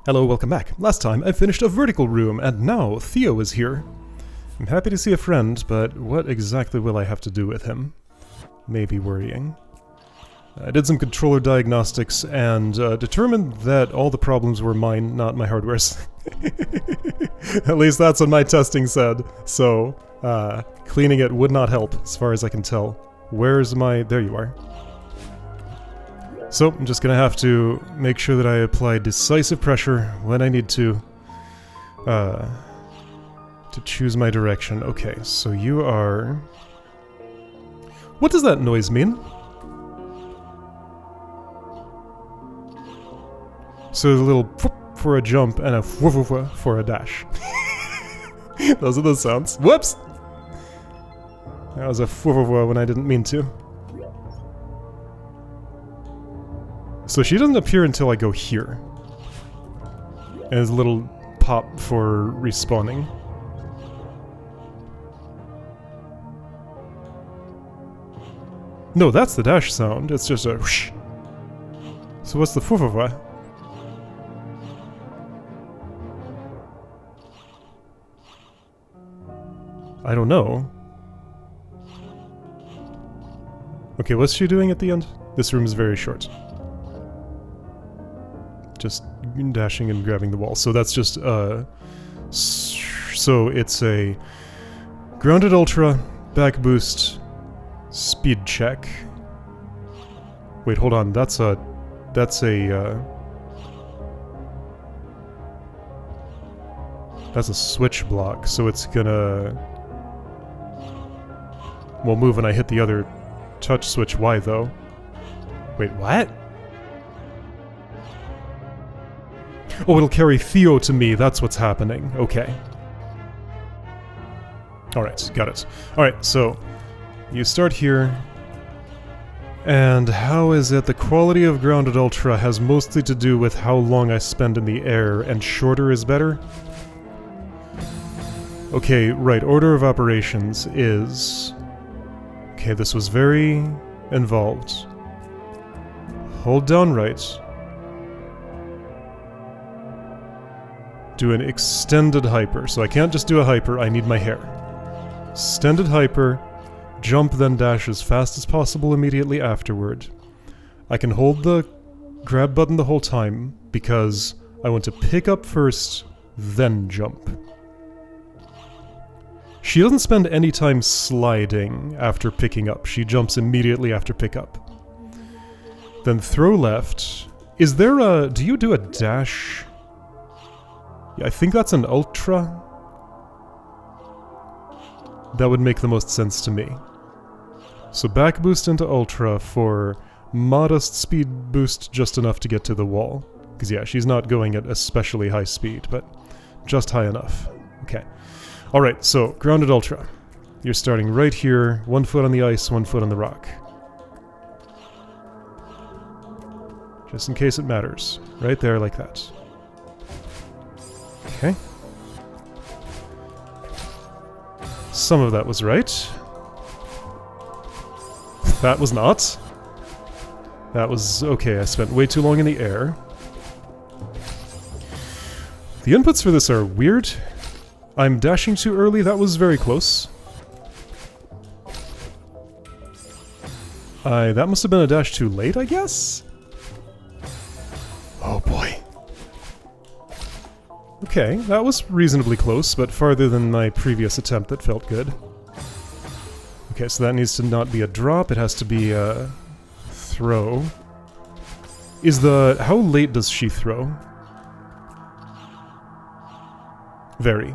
Hello, welcome back. Last time I finished a vertical room, and now Theo is here. I'm happy to see a friend, but what exactly will I have to do with him? Maybe worrying. I did some controller diagnostics and determined that all the problems were mine, not my hardware's. At least that's what my testing said. So, cleaning it would not help, as far as I can tell. Where's my... there you are. So, I'm just gonna have to make sure that I apply decisive pressure when I need to choose my direction. Okay, so you are... What does that noise mean? So there's a little whoop for a jump and a whoop whoop for a dash. Those are the sounds. Whoops! That was a whoop whoop when I didn't mean to. So she doesn't appear until I go here. And there's a little pop for respawning. No, that's the dash sound. It's just a whoosh. So what's the whoop? I don't know. Okay, what's she doing at the end? This room is very short. Just dashing and grabbing the wall. So that's just, so it's a grounded ultra, back boost, speed check. Wait, hold on, that's a switch block, so it's gonna... Well, move when I hit the other touch switch. Why, though? Wait, what? Oh, it'll carry Theo to me, that's what's happening. Okay. Alright, got it. Alright, so... You start here... And how is it? The quality of Grounded Ultra has mostly to do with how long I spend in the air, and shorter is better? Okay, right, order of operations is... Okay, this was very involved. Hold down right. Do an extended hyper. So I can't just do a hyper, I need my hair. Extended hyper, jump then dash as fast as possible immediately afterward. I can hold the grab button the whole time because I want to pick up first, then jump. She doesn't spend any time sliding after picking up. She jumps immediately after pickup. Then throw left. Is there a... do you do a dash? Yeah, I think that's an ultra. That would make the most sense to me. So back boost into ultra for modest speed boost just enough to get to the wall. Because yeah, she's not going at especially high speed, but just high enough. Okay. Alright, so, Grounded Ultra. You're starting right here, 1 foot on the ice, 1 foot on the rock. Just in case it matters. Right there, like that. Okay. Some of that was right. That was not. That was... okay, I spent way too long in the air. The inputs for this are weird. I'm dashing too early, that was very close. That must have been a dash too late, I guess? Oh boy. Okay, that was reasonably close, but farther than my previous attempt that felt good. Okay, so that needs to not be a drop, it has to be a throw. Is the... how late does she throw? Very.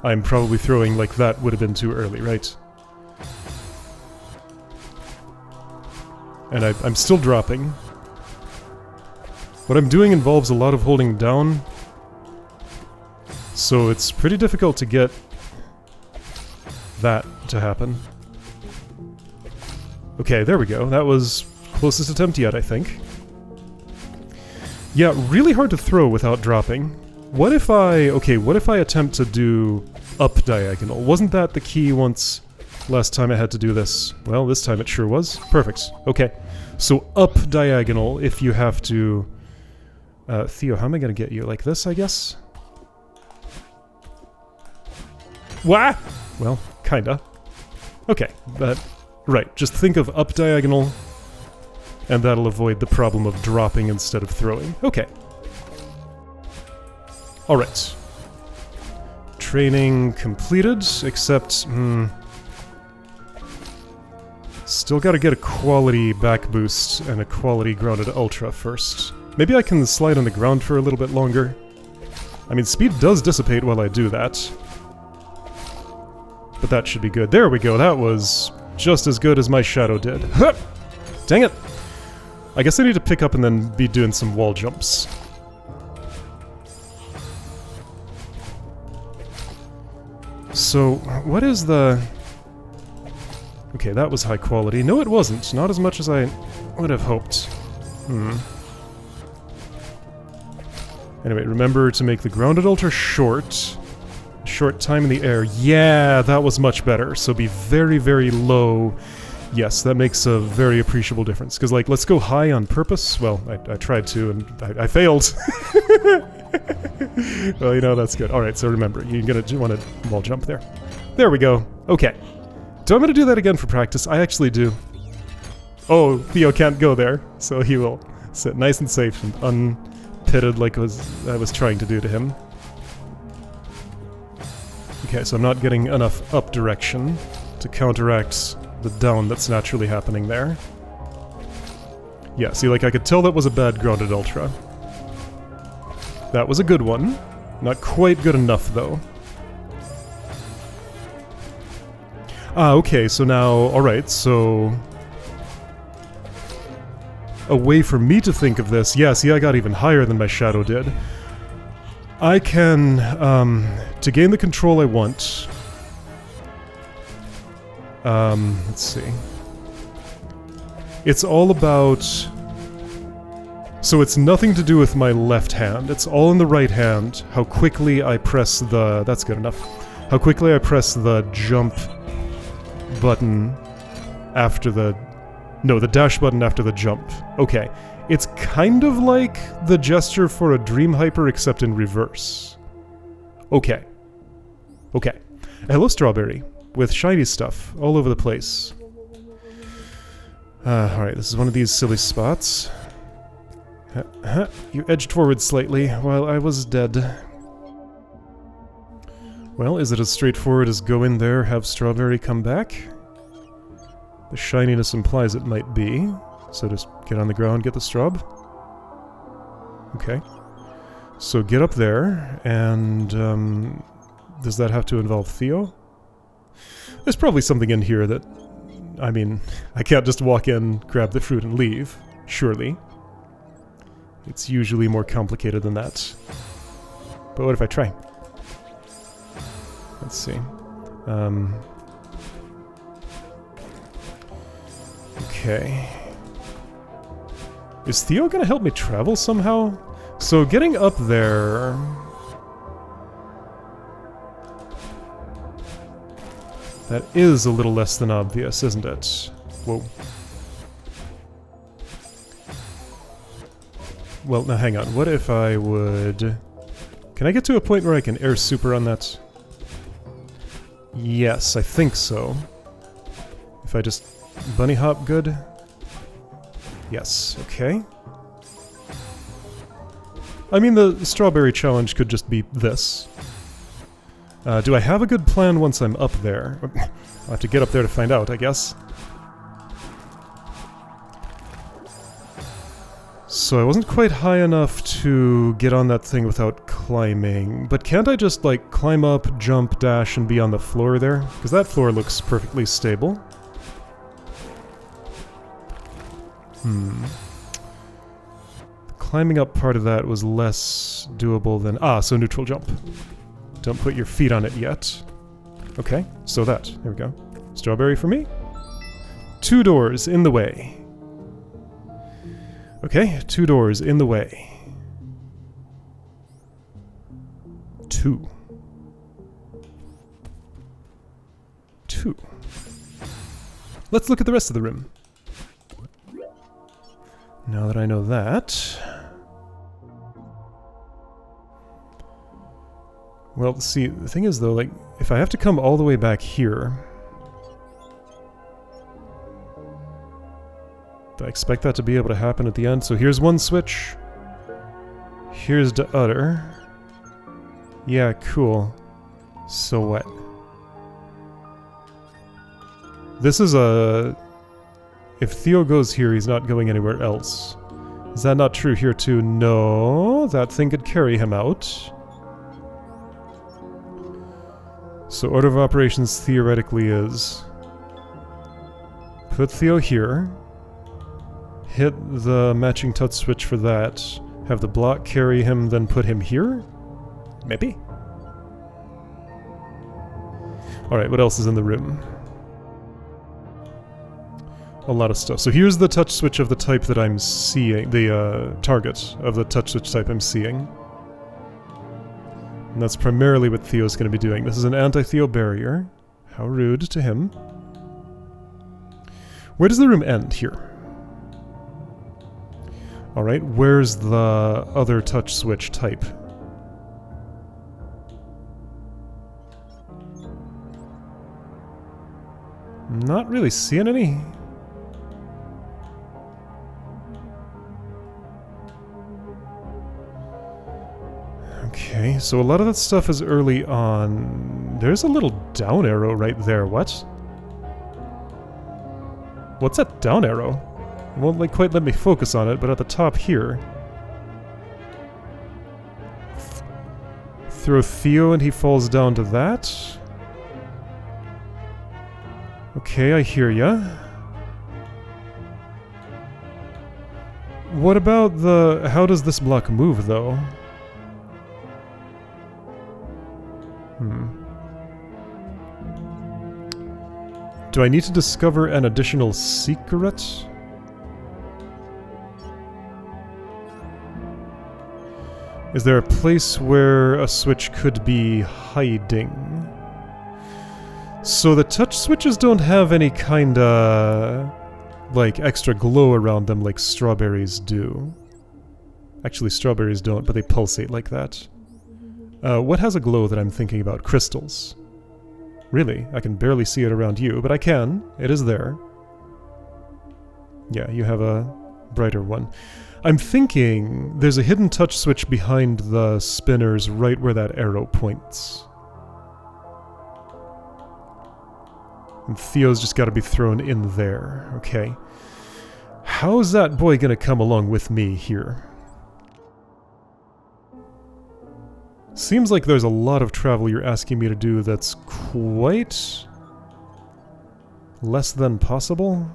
I'm probably throwing like that would have been too early, right? And I'm still dropping. What I'm doing involves a lot of holding down, so it's pretty difficult to get that to happen. Okay, there we go. That was closest attempt yet, I think. Yeah, really hard to throw without dropping. What if I... okay, what if I attempt to do up diagonal? Wasn't that the key once last time I had to do this? Well, this time it sure was. Perfect. Okay. So up diagonal if you have to Theo, how am I gonna get you? Like this, I guess? Wah! Well, kinda. Okay, but... Right, just think of up diagonal, and that'll avoid the problem of dropping instead of throwing. Okay. Alright. Training completed, except... Still gotta get a quality back boost and a quality grounded ultra first. Maybe I can slide on the ground for a little bit longer. I mean, speed does dissipate while I do that. But that should be good. There we go, that was just as good as my shadow did. Huh! Dang it! I guess I need to pick up and then be doing some wall jumps. So, what is the... Okay, that was high quality. No, it wasn't. Not as much as I would have hoped. Anyway, remember to make the grounded ultra short. Short time in the air. Yeah, that was much better. So be very, very low. Yes, that makes a very appreciable difference. Because, like, let's go high on purpose. Well, I tried to, and I failed. Well, you know, that's good. Alright, so remember, you're gonna want to wall jump there. There we go. Okay. Do I want to do that again for practice? I actually do. Oh, Theo can't go there, so he will sit nice and safe and unpitted like I was trying to do to him. Okay, so I'm not getting enough up direction to counteract the down that's naturally happening there. Yeah, see, like, I could tell that was a bad grounded ultra. That was a good one. Not quite good enough, though. Ah, okay, so now... Alright, so... A way for me to think of this... Yeah, see, I got even higher than my shadow did. I can, to gain the control I want... let's see. It's all about... So it's nothing to do with my left hand. It's all in the right hand. How quickly I press the... That's good enough. How quickly I press the jump button after the... No, the dash button after the jump. Okay. It's kind of like the gesture for a Dream Hyper, except in reverse. Okay. Okay. Hello, Strawberry. With shiny stuff all over the place. Alright, this is one of these silly spots. You edged forward slightly while I was dead. Well, is it as straightforward as go in there, have Strawberry come back? The shininess implies it might be. So just get on the ground, get the straw. Okay. So get up there, and does that have to involve Theo? There's probably something in here that... I mean, I can't just walk in, grab the fruit, and leave. Surely. It's usually more complicated than that. But what if I try? Let's see. Okay. Is Theo gonna help me travel somehow? So getting up there... That is a little less than obvious, isn't it? Whoa. Well, now hang on. What if I would... Can I get to a point where I can air super on that? Yes, I think so. If I just bunny hop good? Yes, okay. I mean, the strawberry challenge could just be this. Do I have a good plan once I'm up there? I'll have to get up there to find out, I guess. So I wasn't quite high enough to get on that thing without climbing. But can't I just, like, climb up, jump, dash, and be on the floor there? Because that floor looks perfectly stable. The climbing up part of that was less doable than... Ah, so neutral jump. Don't put your feet on it yet. Okay, so that. There we go. Strawberry for me. 2 doors in the way. Okay, 2 doors in the way. 2. 2. Let's look at the rest of the room. Now that I know that... Well, see, the thing is though, like, if I have to come all the way back here... I expect that to be able to happen at the end. So here's one switch. Here's the other. Yeah, cool. So what? This is a... If Theo goes here, he's not going anywhere else. Is that not true here too? No, that thing could carry him out. So order of operations theoretically is... Put Theo here. Hit the matching touch switch for that. Have the block carry him, then put him here? Maybe? Alright, what else is in the room? A lot of stuff. So here's the touch switch of the type that I'm seeing. The target of the touch switch type I'm seeing. And that's primarily what Theo's going to be doing. This is an anti-Theo barrier. How rude to him. Where does the room end here? Alright, where's the other touch switch type? Not really seeing any. Okay, so a lot of that stuff is early on. There's a little down arrow right there. What? What's that down arrow? It won't like quite let me focus on it, but at the top here. Throw Theo and he falls down to that. Okay, I hear ya. What about the... How does this block move, though? Do I need to discover an additional secret? Is there a place where a switch could be hiding? So the touch switches don't have any kinda... like extra glow around them like strawberries do. Actually, strawberries don't, but they pulsate like that. What has a glow that I'm thinking about? Crystals. Really, I can barely see it around you, but I can. It is there. Yeah, you have a brighter one. I'm thinking there's a hidden touch switch behind the spinners right where that arrow points. And Theo's just got to be thrown in there. Okay. How's that boy gonna come along with me here? Seems like there's a lot of travel you're asking me to do that's quite... less than possible?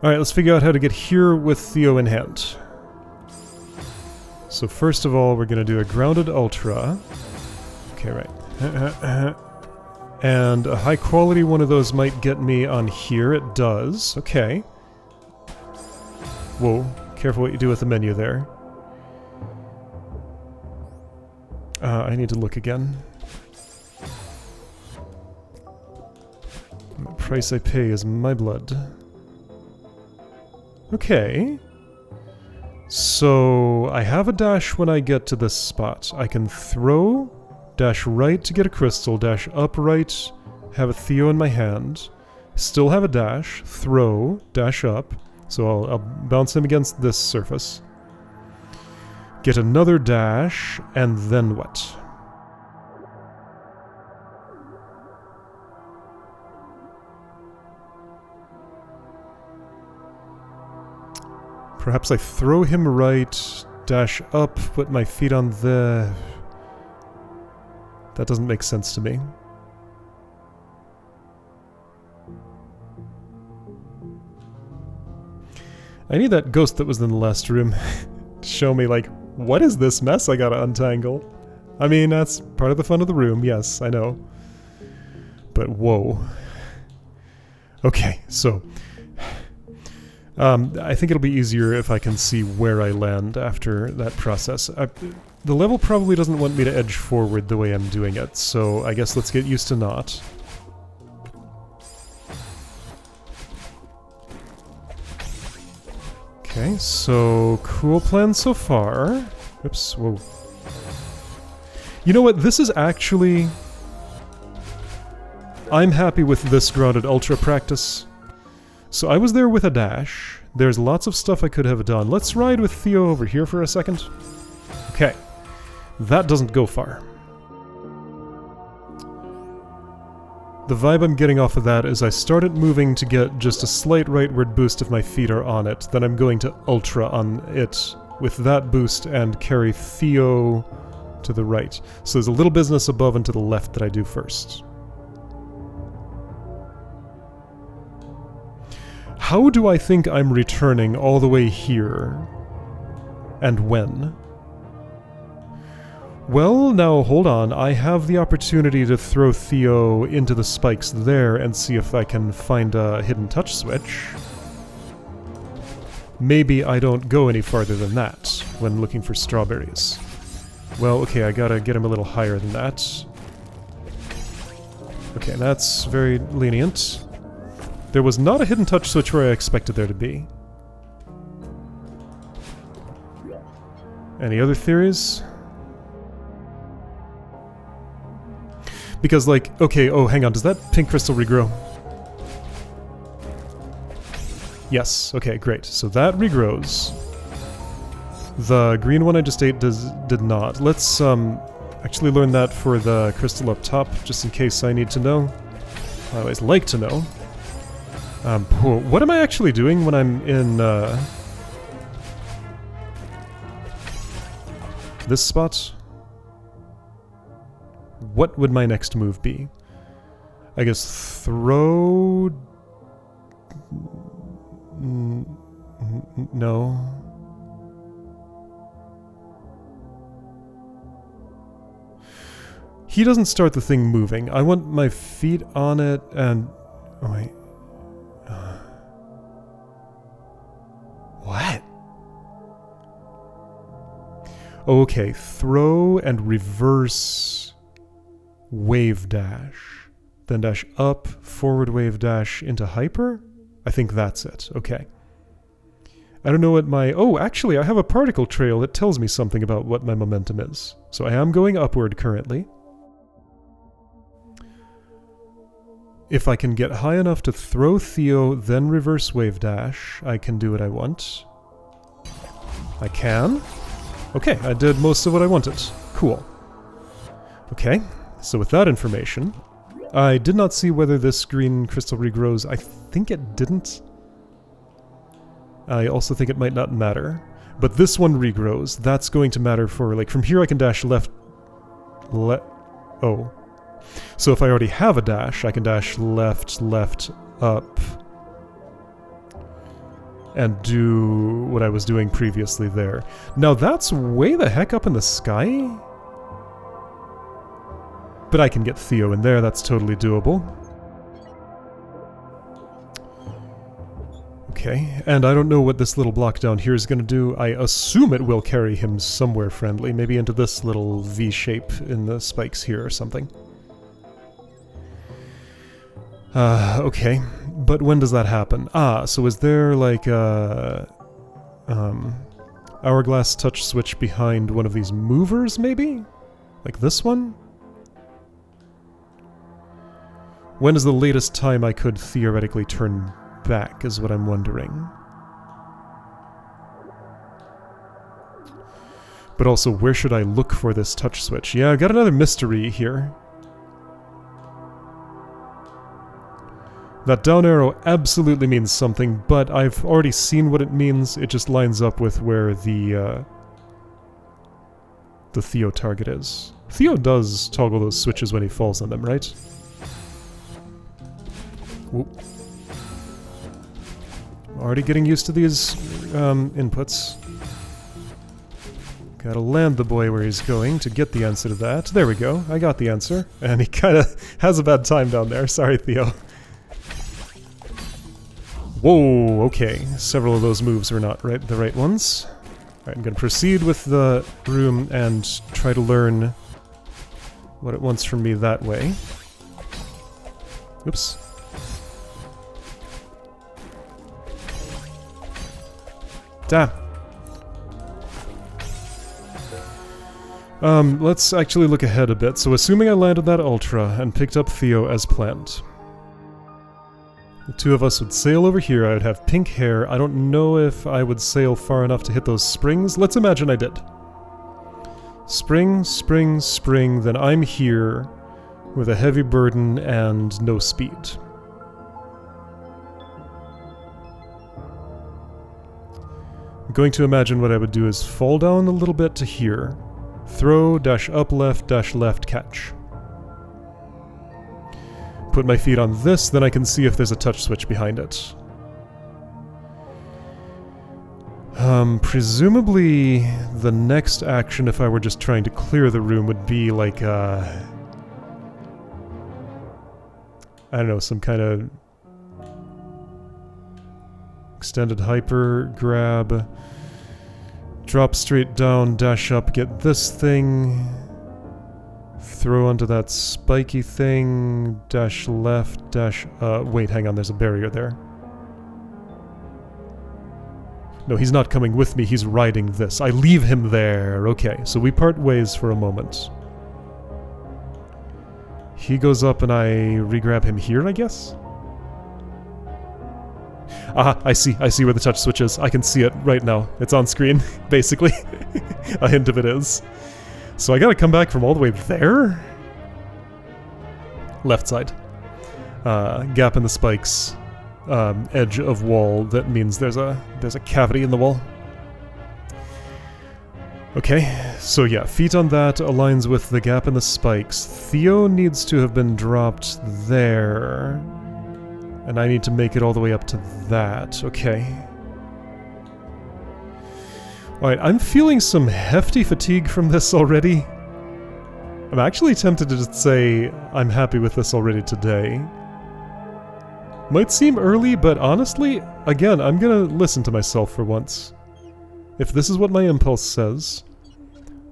Alright, let's figure out how to get here with Theo in hand. So first of all, we're gonna do a grounded ultra. Okay, right. And a high quality one of those might get me on here. It does. Okay. Whoa. Careful what you do with the menu there. I need to look again. The price I pay is my blood. Okay. So, I have a dash when I get to this spot. I can throw, dash right to get a crystal, dash up right, have a Theo in my hand, still have a dash, throw, dash up, so I'll bounce him against this surface. Get another dash, and then what? Perhaps I throw him right, dash up, put my feet on the... That doesn't make sense to me. I need that ghost that was in the last room to show me, like, what is this mess I gotta untangle? I mean, that's part of the fun of the room, yes, I know. But whoa. Okay, so... I think it'll be easier if I can see where I land after that process. The level probably doesn't want me to edge forward the way I'm doing it, so I guess let's get used to not. Okay, so cool plan so far. Oops, whoa. You know what? This is actually... I'm happy with this Grounded Ultra practice. So I was there with a dash. There's lots of stuff I could have done. Let's ride with Theo over here for a second. Okay. That doesn't go far. The vibe I'm getting off of that is I started moving to get just a slight rightward boost if my feet are on it. Then I'm going to Ultra on it with that boost and carry Theo to the right. So there's a little business above and to the left that I do first. How do I think I'm returning all the way here? And when? Well, now hold on. I have the opportunity to throw Theo into the spikes there and see if I can find a hidden touch switch. Maybe I don't go any farther than that when looking for strawberries. Well, okay, I gotta get him a little higher than that. Okay, that's very lenient. There was not a hidden touch switch where I expected there to be. Any other theories? Because, like, okay, oh, hang on, does that pink crystal regrow? Yes, okay, great. So that regrows. The green one I just ate did not. Let's, actually learn that for the crystal up top, just in case I need to know. I always like to know. What am I actually doing when I'm in, this spot? What would my next move be? I guess throw... No. He doesn't start the thing moving. I want my feet on it and... Oh, wait. What? Okay, throw and reverse wave dash. Then dash up, forward wave dash into hyper? I think that's it. Okay. I don't know what my... Oh, actually, I have a particle trail that tells me something about what my momentum is. So I am going upward currently. If I can get high enough to throw Theo, then reverse wave dash, I can do what I want. I can. Okay, I did most of what I wanted. Cool. Okay, so with that information, I did not see whether this green crystal regrows. I think it didn't. I also think it might not matter. But this one regrows. That's going to matter for, like, from here I can dash left... Oh. So if I already have a dash, I can dash left, left, up, and do what I was doing previously there. Now that's way the heck up in the sky? But I can get Theo in there, that's totally doable. Okay, and I don't know what this little block down here is going to do. I assume it will carry him somewhere friendly, maybe into this little V shape in the spikes here or something. Okay, but when does that happen? Ah, so is there like a hourglass touch switch behind one of these movers, maybe? Like this one? When is the latest time I could theoretically turn back, is what I'm wondering. But also, where should I look for this touch switch? Yeah, I got another mystery here. That down arrow absolutely means something, but I've already seen what it means. It just lines up with where the Theo target is. Theo does toggle those switches when he falls on them, right? Whoop. Already getting used to these inputs. Gotta land the boy where he's going to get the answer to that. There we go, I got the answer. And he kinda has a bad time down there. Sorry, Theo. Whoa, okay. Several of those moves were not the right ones. Alright, I'm gonna proceed with the room and try to learn what it wants from me that way. Oops. Damn. Let's actually look ahead a bit. So assuming I landed that Ultra and picked up Theo as planned, the two of us would sail over here. I would have pink hair. I don't know if I would sail far enough to hit those springs. Let's imagine I did. Spring, spring, spring, then I'm here with a heavy burden and no speed. I'm going to imagine what I would do is fall down a little bit to here. Throw, dash up left, dash left, catch. Put my feet on this, then I can see if there's a touch switch behind it. Presumably the next action, if I were just trying to clear the room, would be like, I don't know, some kind of extended hyper grab, drop straight down, dash up, get this thing, throw onto that spiky thing, dash left, dash, wait, hang on, there's a barrier there. No, he's not coming with me, he's riding this. I leave him there. Okay, so we part ways for a moment. He goes up and I re-grab him here, I guess? Aha, I see where the touch switch is. I can see it right now. It's on screen, basically. A hint of it is. So I gotta come back from all the way there? Left side. Gap in the spikes. Edge of wall, that means there's a cavity in the wall. Okay, so yeah, feet on that aligns with the gap in the spikes. Theo needs to have been dropped there, and I need to make it all the way up to that. Okay. Alright, I'm feeling some hefty fatigue from this already. I'm actually tempted to just say I'm happy with this already today. Might seem early, but honestly, again, I'm gonna listen to myself for once. If this is what my impulse says,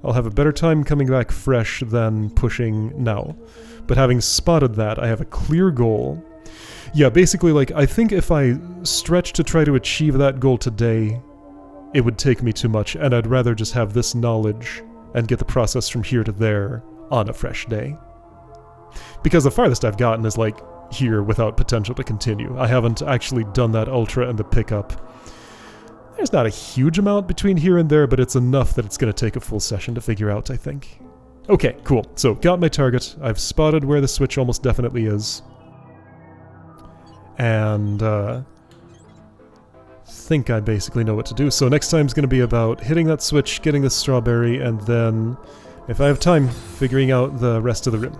I'll have a better time coming back fresh than pushing now. But having spotted that, I have a clear goal. Yeah, basically, like, I think if I stretch to try to achieve that goal today, it would take me too much, and I'd rather just have this knowledge and get the process from here to there on a fresh day. Because the farthest I've gotten is, like, here without potential to continue. I haven't actually done that Ultra and the pickup. There's not a huge amount between here and there, but it's enough that it's going to take a full session to figure out, I think. Okay, cool. So, got my target. I've spotted where the switch almost definitely is. And, think I basically know what to do. So next time's going to be about hitting that switch, getting the strawberry, and then, if I have time, figuring out the rest of the room.